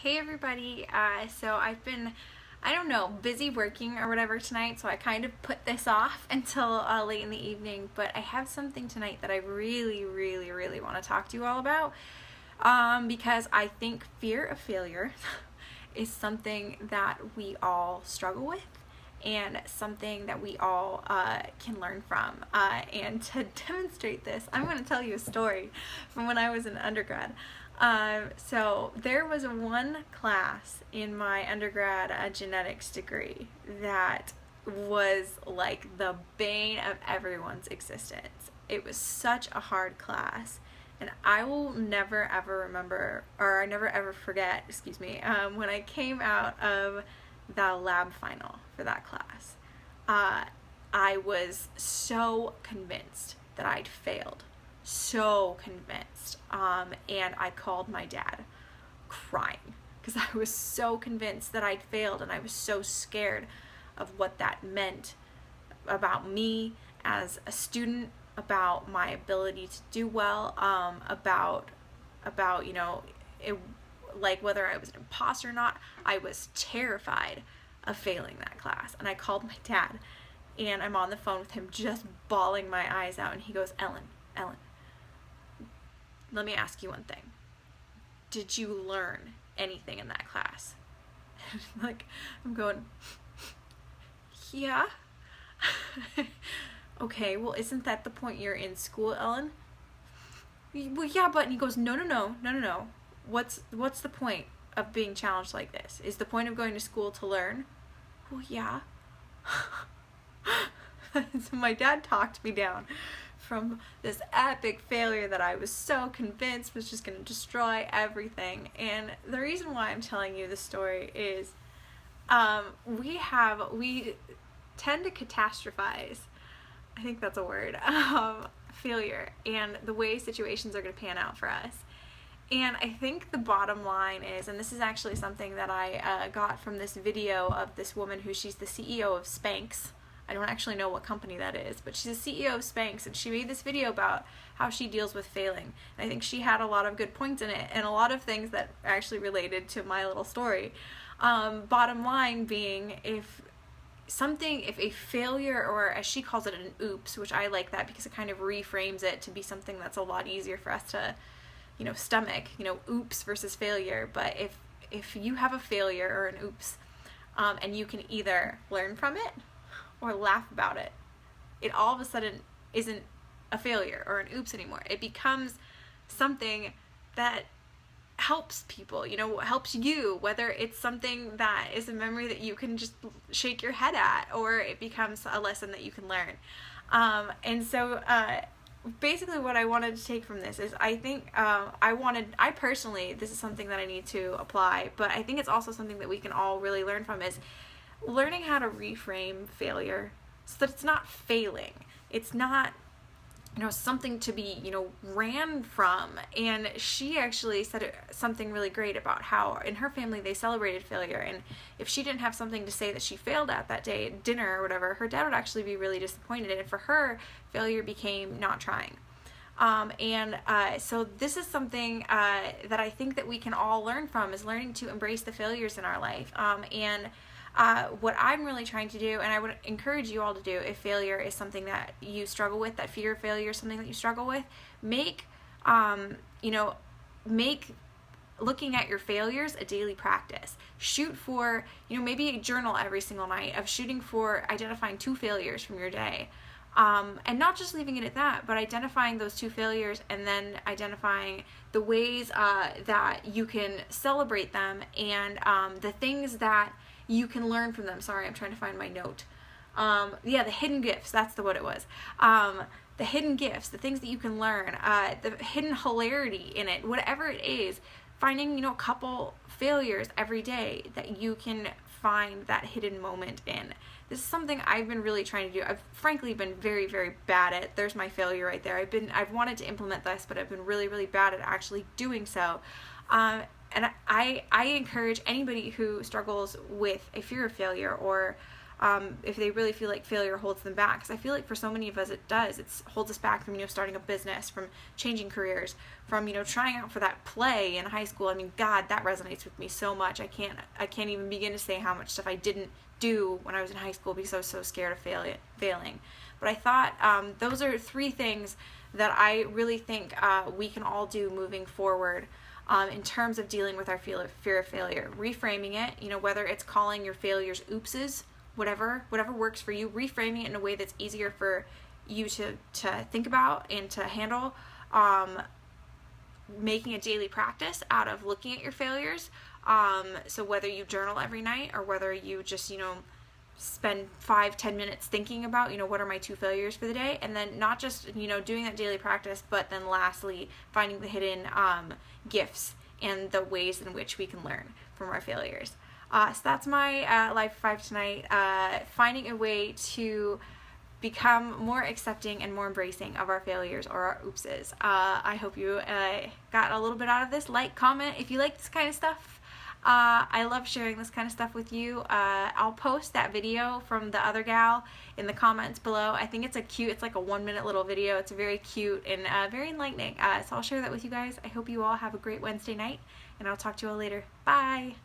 Hey everybody, so I've been, I don't know, busy working or whatever tonight, so I kind of put this off until late in the evening, but I have something tonight that I really want to talk to you all about, because I think fear of failure is something that we all struggle with and something that we all can learn from. And to demonstrate this, I'm going to tell you a story from when I was an undergrad. So there was one class in my undergrad genetics degree that was like the bane of everyone's existence. It was such a hard class, and I will never ever remember, or I never ever forget, when I came out of the lab final for that class. I was so convinced that I'd failed. So convinced. And I called my dad crying because I was so convinced that I'd failed, and I was so scared of what that meant about me as a student, about my ability to do well, about it, like whether I was an imposter or not. I was terrified of failing that class, and I called my dad, and I'm on the phone with him just bawling my eyes out, and he goes, Ellen, let me ask you one thing. Did you learn anything in that class? Like, I'm going, yeah. Okay, well, isn't that the point you're in school, Ellen? Well, yeah, but, and he goes, no. What's the point of being challenged like this? Is the point of going to school to learn? Well, yeah. So my dad talked me down from this epic failure that I was so convinced was just going to destroy everything. And the reason why I'm telling you this story is we tend to catastrophize, I think that's a word, failure and the way situations are going to pan out for us. And I think the bottom line is, and this is actually something that I got from this video of this woman she's the CEO of Spanx. I don't actually know what company that is, but she's the CEO of Spanx, and she made this video about how she deals with failing. And I think she had a lot of good points in it, and a lot of things that actually related to my little story. Bottom line being, if a failure, or as she calls it, an oops, which I like that because it kind of reframes it to be something that's a lot easier for us to, stomach, oops versus failure. But if you have a failure or an oops, and you can either learn from it or laugh about it, it all of a sudden isn't a failure or an oops anymore. It becomes something that helps people, helps you, whether it's something that is a memory that you can just shake your head at, or it becomes a lesson that you can learn. And so basically what I wanted to take from this is, I think I personally, this is something that I need to apply, but I think it's also something that we can all really learn from, is learning how to reframe failure so that it's not failing. It's not, something to be, ran from. And she actually said something really great about how in her family they celebrated failure. And if she didn't have something to say that she failed at that day at dinner or whatever, her dad would actually be really disappointed. And for her, failure became not trying. So this is something that I think that we can all learn from, is learning to embrace the failures in our life. What I'm really trying to do, and I would encourage you all to do, if failure is something that you struggle with, that fear of failure is something that you struggle with, make looking at your failures a daily practice. Shoot for, maybe a journal every single night of shooting for identifying 2 failures from your day. And not just leaving it at that, but identifying those 2 failures and then identifying the ways that you can celebrate them, and the things that you can learn from them. Sorry, I'm trying to find my note. The hidden gifts, that's what it was. The hidden gifts, the things that you can learn, the hidden hilarity in it, whatever it is, finding, a couple failures every day that you can find that hidden moment in. This is something I've been really trying to do. I've frankly been very bad at. There's my failure right there. I've wanted to implement this, but I've been really bad at actually doing so. And I encourage anybody who struggles with a fear of failure, or if they really feel like failure holds them back. Because I feel like for so many of us it does. It holds us back from, you know, starting a business, from changing careers, from, you know, trying out for that play in high school. I mean, God, that resonates with me so much. I can't even begin to say how much stuff I didn't do when I was in high school because I was so scared of failing. But I thought those are 3 things that I really think we can all do moving forward in terms of dealing with our fear of failure. Reframing it, you know, whether it's calling your failures oopses, whatever works for you, reframing it in a way that's easier for you to think about and to handle. Making a daily practice out of looking at your failures. So whether you journal every night or whether you just, you know, spend 5-10 minutes thinking about, you know, what are my 2 failures for the day, and then not just, you know, doing that daily practice, but then lastly finding the hidden gifts and the ways in which we can learn from our failures. So that's my Life 5 tonight, finding a way to become more accepting and more embracing of our failures or our oopses. I hope you got a little bit out of this. Like, comment if you like this kind of stuff. I love sharing this kind of stuff with you. I'll post that video from the other gal in the comments below. I think it's like a 1-minute little video. It's very cute and very enlightening. So I'll share that with you guys. I hope you all have a great Wednesday night, and I'll talk to you all later. Bye!